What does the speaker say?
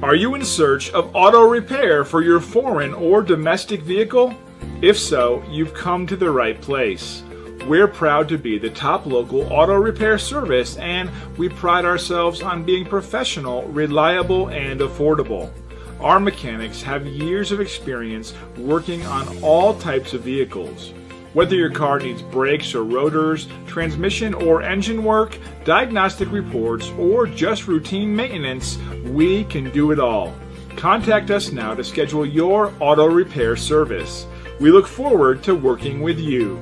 Are you in search of auto repair for your foreign or domestic vehicle? If so, you've come to the right place. We're proud to be the top local auto repair service, and we pride ourselves on being professional, reliable, and affordable. Our mechanics have years of experience working on all types of vehicles. Whether your car needs brakes or rotors, transmission or engine work, diagnostic reports, or just routine maintenance, we can do it all. Contact us now to schedule your auto repair service. We look forward to working with you.